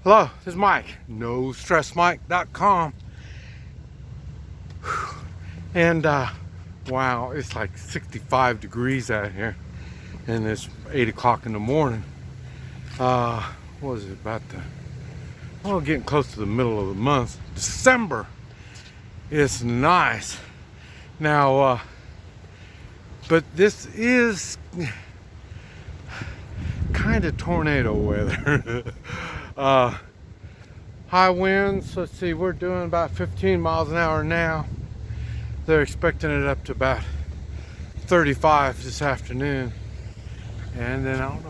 Hello, this is Mike, NoStressMike.com. And wow, it's like 65 degrees out here, and it's 8 o'clock in the morning. What is it, getting close to the middle of the month, December. It's nice. Now, but this is kind of tornado weather. High winds, let's see, we're doing about 15 miles an hour now. They're expecting it up to about 35 this afternoon. And then I don't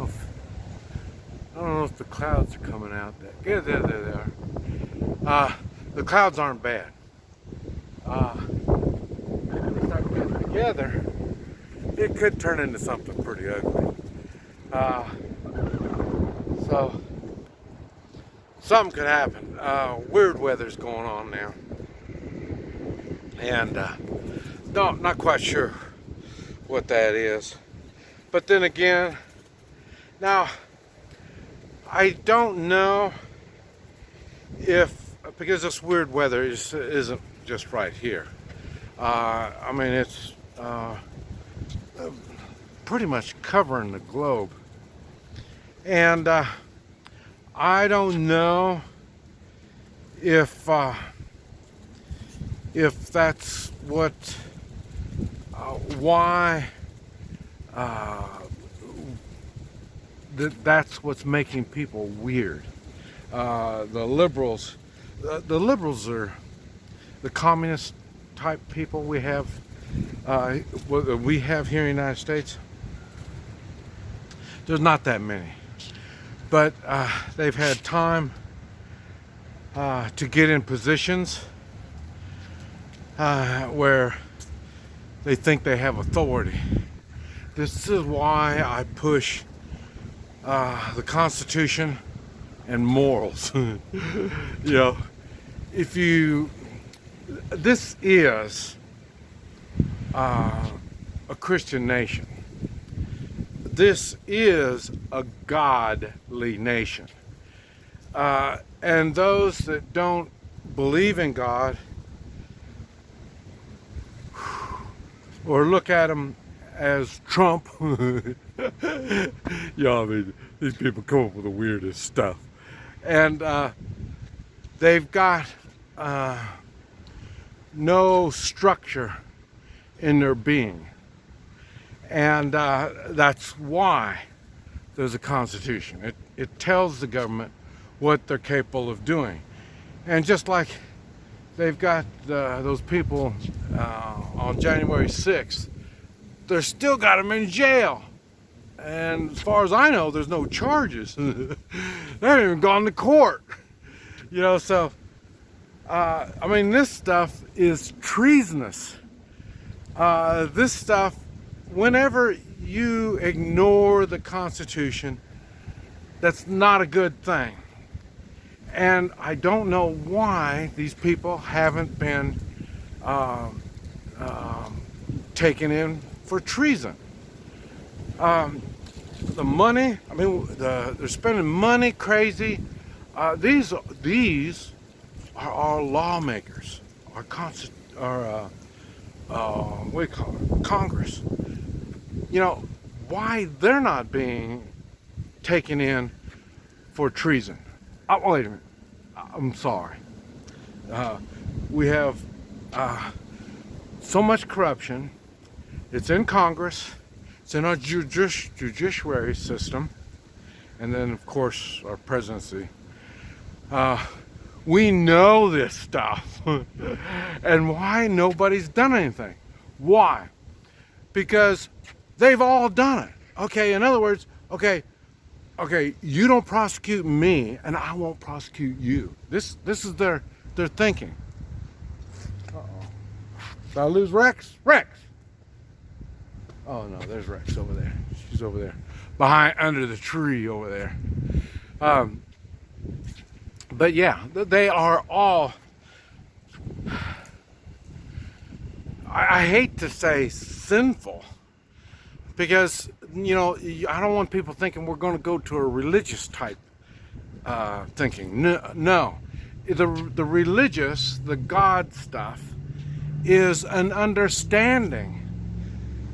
know if the clouds are coming out that. Yeah, there they are. The clouds aren't bad. When they start getting together, it could turn into something pretty ugly. So something could happen. Weird weather's going on now, and no, not quite sure what that is. But then again, now I don't know if, because this weird weather isn't just right here. I mean, it's pretty much covering the globe, and I don't know if that's what why that's what's making people weird. The liberals are the communist type people we have here in the United States. There's not that many, but they've had time to get in positions where they think they have authority. This is why I push the Constitution and morals. This is a Christian nation. This is a godly nation. And those that don't believe in God, or look at him as Trump, I mean, these people come up with the weirdest stuff. And they've got no structure in their being. And that's why there's a Constitution. It tells the government what they're capable of doing. And just like they've got those people on January 6th, they're still got them in jail. And as far as I know, there's no charges. They haven't even gone to court. So, I mean, this stuff is treasonous. This stuff, whenever you ignore the Constitution, that's not a good thing. And I don't know why these people haven't been taken in for treason. The money, I mean, they're spending money crazy. These are our lawmakers, what do you call it? Congress. Why they're not being taken in for treason. Oh, wait a minute. I'm sorry. We have so much corruption. It's in Congress. It's in our judiciary system. And then, of course, our presidency. We know this stuff. And why nobody's done anything? Why? Because they've all done it. Okay, in other words, okay, you don't prosecute me, and I won't prosecute you. This is their thinking. Uh-oh. Did I lose Rex? Rex! Oh no, there's Rex over there. She's over there, under the tree over there. But yeah, they are all. I hate to say sinful, because I don't want people thinking we're going to go to a religious type thinking. No. The religious, the God stuff, is an understanding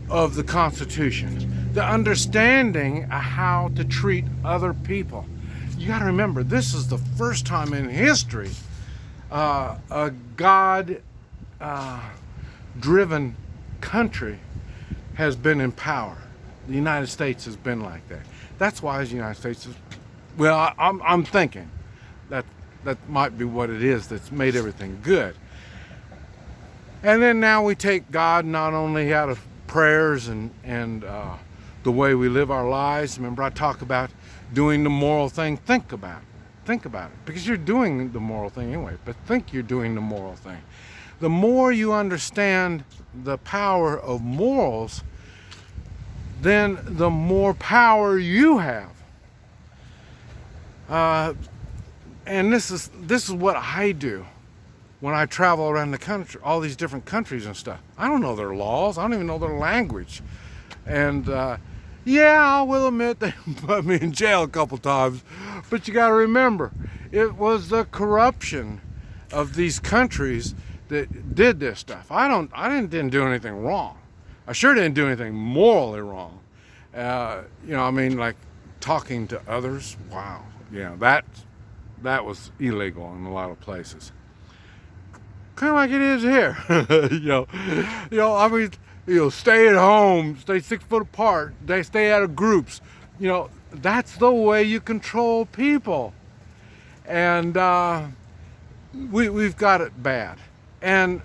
of the Constitution, the understanding of how to treat other people. You got to remember, this is the first time in history a God-driven country has been in power. The United States has been like that. That's why the United States is, well, I'm thinking that might be what it is that's made everything good. And then now we take God not only out of prayers and the way we live our lives. Remember, I talk about doing the moral thing. Think about it, because you're doing the moral thing anyway, but think you're doing the moral thing. The more you understand the power of morals, then the more power you have. And this is what I do when I travel around the country, all these different countries and stuff. I don't know their laws. I don't even know their language. And yeah, I will admit they put me in jail a couple times. But you got to remember, it was the corruption of these countries that did this stuff. I didn't do anything wrong. I sure didn't do anything morally wrong. I mean, like talking to others. Wow, that was illegal in a lot of places. Kind of like it is here. I mean, stay at home, stay 6 foot apart, they stay out of groups. That's the way you control people. And we've got it bad. And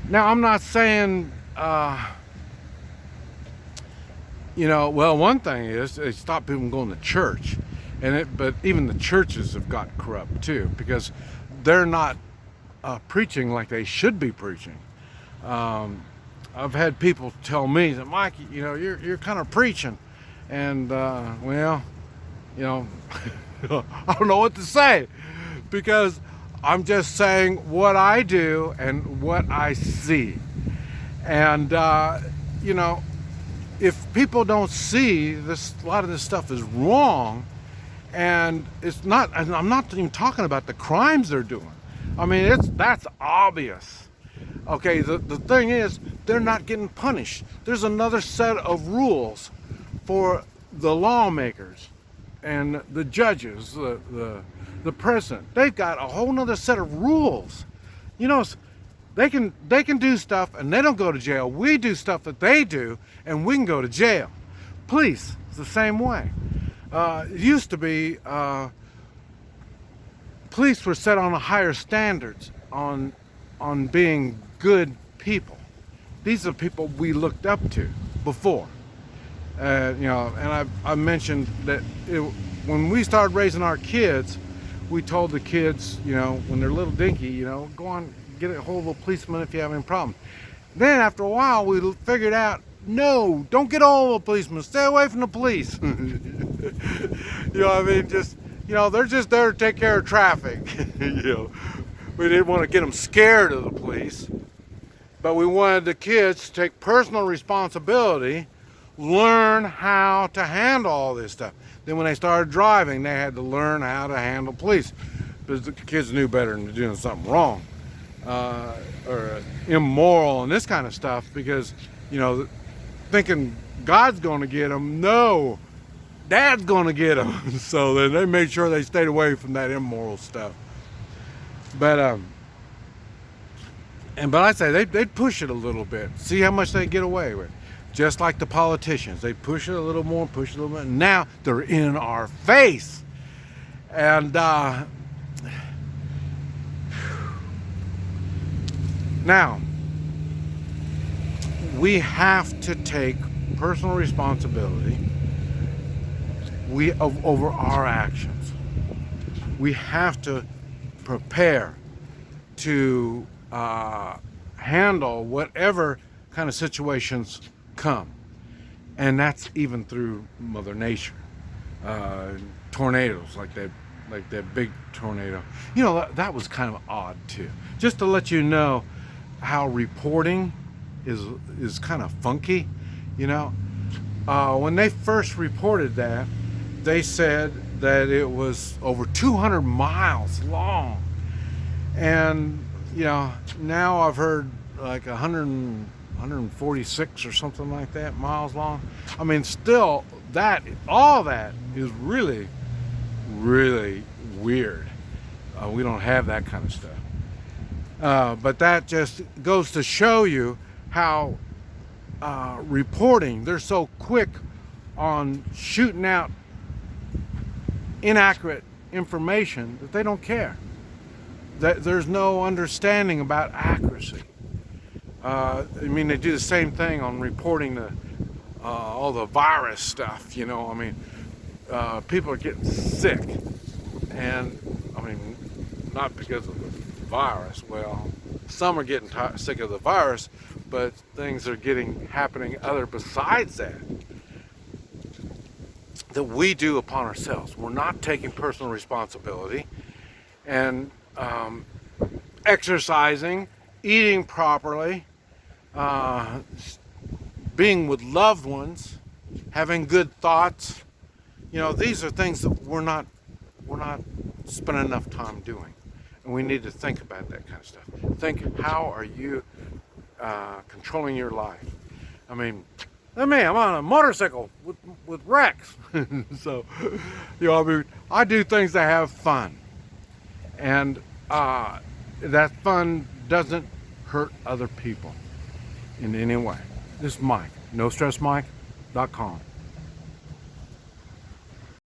now I'm not saying, well, one thing is they stop people from going to church, but even the churches have got corrupt too, because they're not preaching like they should be preaching. I've had people tell me that, Mike, you're kind of preaching, and I don't know what to say, because I'm just saying what I do and what I see. And if people don't see this, a lot of this stuff is wrong. And and I'm not even talking about the crimes they're doing. I mean, that's obvious. Okay, the thing is, they're not getting punished. There's another set of rules for the lawmakers and the judges, the president. They've got a whole nother set of rules. They can do stuff and they don't go to jail. We do stuff that they do and we can go to jail. Police, it's the same way. It used to be police were set on a higher standards on being good people. These are people we looked up to before. And I mentioned that when we started raising our kids, we told the kids, when they're little dinky, go on, get a hold of a policeman if you have any problem. Then after a while, we figured out, no, don't get a hold of a policeman. Stay away from the police. They're just there to take care of traffic. We didn't want to get them scared of the police, but we wanted the kids to take personal responsibility, learn how to handle all this stuff. Then when they started driving, they had to learn how to handle police, because the kids knew better than doing something wrong or immoral and this kind of stuff, because thinking God's going to get them. No, Dad's going to get them. So then they made sure they stayed away from that immoral stuff. But I'd say they'd push it a little bit, see how much they get away with. Just like the politicians, they push it a little more, push it a little bit. Now they're in our face, and now we have to take personal responsibility over our actions. We have to prepare to handle whatever kind of situations come, and that's even through Mother Nature. Tornadoes, like that big tornado. That was kind of odd too. Just to let you know how reporting is kind of funky. When they first reported that, they said that it was over 200 miles long. And, now I've heard like 146 or something like that miles long. I mean, still, all that is really, really weird. We don't have that kind of stuff. But that just goes to show you how reporting, they're so quick on shooting out inaccurate information that they don't care. There's no understanding about accuracy. They do the same thing on reporting all the virus stuff. People are getting sick, and not because of the virus. Well, some are getting sick of the virus, but things are happening other besides that we do upon ourselves. We're not taking personal responsibility, and exercising, eating properly, being with loved ones, having good thoughts. These are things that we're not spending enough time doing, and we need to think about that kind of stuff. Think, how are you controlling your life? I'm on a motorcycle with Rex. So, I do things that have fun, and that fun doesn't hurt other people in any way. This is Mike, NoStressMike.com.